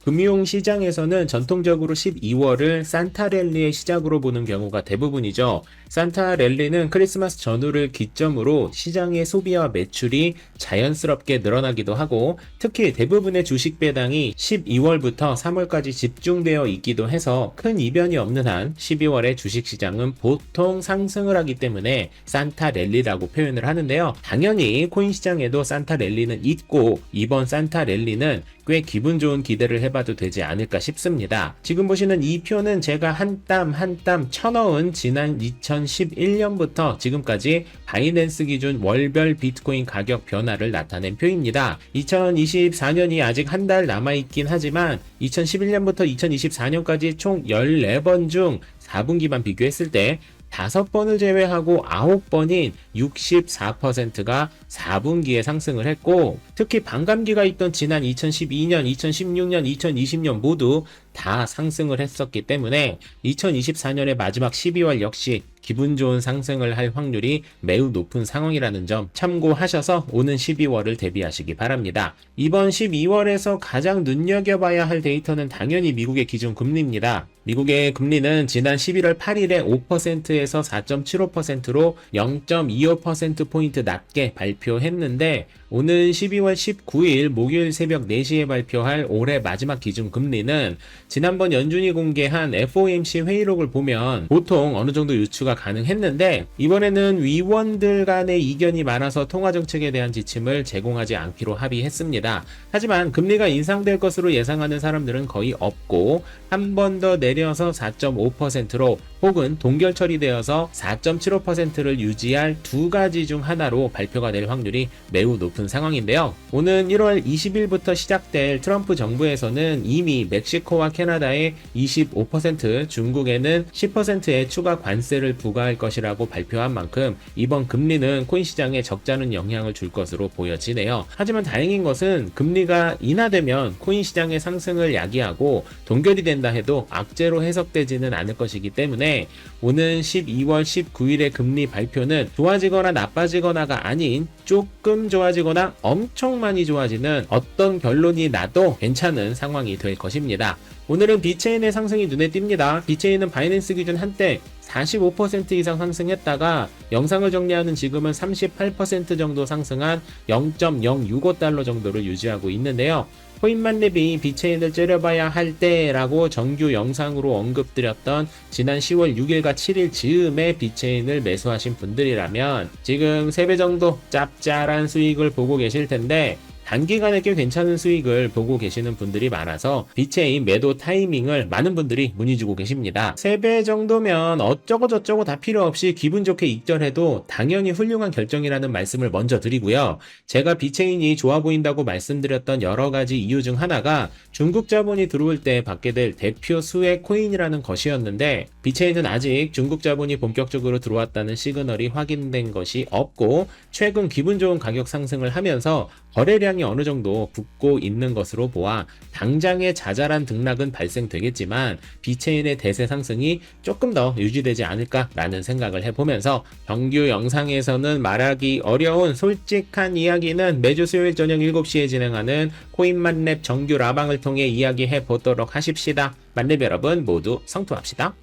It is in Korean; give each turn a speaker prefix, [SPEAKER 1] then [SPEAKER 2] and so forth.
[SPEAKER 1] 금융시장에서는 전통적으로 12월을 산타랠리의 시작으로 보는 경우가 대부분이죠. 산타랠리는 크리스마스 전후를 기점으로 시장의 소비와 매출이 자연스럽게 늘어나기도 하고, 특히 대부분의 주식 배당이 12월부터 3월까지 집중되어 있기도 해서 큰 이변이 없는 한 12월의 주식시장은 보통 상승을 하기 때문에 산타랠리라고 표현을 하는데요. 당연히 코인시장에도 산타랠리는 있고, 이번 산타랠리는 꽤 기분 좋은 기대를 해봐도 되지 않을까 싶습니다. 지금 보시는 이 표는 제가 한 땀 한 땀 쳐넣은 지난 2011년부터 지금까지 바이낸스 기준 월별 비트코인 가격 변화를 나타낸 표입니다. 2024년이 아직 한 달 남아있긴 하지만 2011년부터 2024년까지 총 14번 중 4분기만 비교했을 때 5번을 제외하고 9번인 64%가 4분기에 상승을 했고, 특히 반감기가 있던 지난 2012년, 2016년, 2020년 모두 다 상승을 했었기 때문에 2024년의 마지막 12월 역시 기분 좋은 상승을 할 확률이 매우 높은 상황이라는 점 참고하셔서 오는 12월을 대비하시기 바랍니다. 이번 12월에서 가장 눈여겨봐야 할 데이터는 당연히 미국의 기준금리입니다. 미국의 금리는 지난 11월 8일에 5%에서 4.75%로 0.25%포인트 낮게 발표했는데, 오는 12월 19일 목요일 새벽 4시에 발표할 올해 마지막 기준금리는 지난번 연준이 공개한 FOMC 회의록을 보면 보통 어느 정도 유추가 가능했는데, 이번에는 위원들 간의 이견이 많아서 통화정책에 대한 지침을 제공하지 않기로 합의했습니다. 하지만 금리가 인상될 것으로 예상하는 사람들은 거의 없고, 한 번 더 내려서 4.5%로 혹은 동결 처리되어서 4.75%를 유지할 두 가지 중 하나로 발표가 될 확률이 매우 높은 상황인데요. 오는 1월 20일부터 시작될 트럼프 정부에서는 이미 멕시코와 캐나다에 25%, 중국에는 10%의 추가 관세를 부과할 것이라고 발표한 만큼 이번 금리는 코인 시장에 적잖은 영향을 줄 것으로 보여지네요. 하지만 다행인 것은 금리가 인하되면 코인 시장의 상승을 야기하고 동결이 된다 해도 악재로 해석되지는 않을 것이기 때문에 오는 12월 19일의 금리 발표는 좋아지거나 나빠지거나가 아닌 조금 좋아지거나 엄청 많이 좋아지는 어떤 결론이 나도 괜찮은 상황이 될 것입니다. 오늘은 비체인의 상승이 눈에 띕니다. 비체인은 바이낸스 기준 한때 45% 이상 상승했다가 영상을 정리하는 지금은 38% 정도 상승한 0.065달러 정도를 유지하고 있는데요. 코인만렙이 비체인을 째려봐야 할 때라고 정규 영상으로 언급드렸던 지난 10월 6일과 7일 즈음에 비체인을 매수하신 분들이라면 지금 3배 정도 짭짤한 수익을 보고 계실 텐데, 단기간에 꽤 괜찮은 수익을 보고 계시는 분들이 많아서 비체인 매도 타이밍을 많은 분들이 문의 주고 계십니다. 3배 정도면 어쩌고 저쩌고 다 필요 없이 기분 좋게 익절해도 당연히 훌륭한 결정이라는 말씀을 먼저 드리고요. 제가 비체인이 좋아 보인다고 말씀드렸던 여러 가지 이유 중 하나가 중국 자본이 들어올 때 받게 될 대표 수혜 코인이라는 것이었는데, 비체인은 아직 중국 자본이 본격적으로 들어왔다는 시그널이 확인된 것이 없고, 최근 기분 좋은 가격 상승을 하면서 거래량이 어느 정도 붙고 있는 것으로 보아 당장의 자잘한 등락은 발생되겠지만 비체인의 대세 상승이 조금 더 유지되지 않을까라는 생각을 해보면서 정규 영상에서는 말하기 어려운 솔직한 이야기는 매주 수요일 저녁 7시에 진행하는 코인만렙 정규 라방을 통해 이야기해 보도록 하십시다. 만렙 여러분 모두 성투합시다.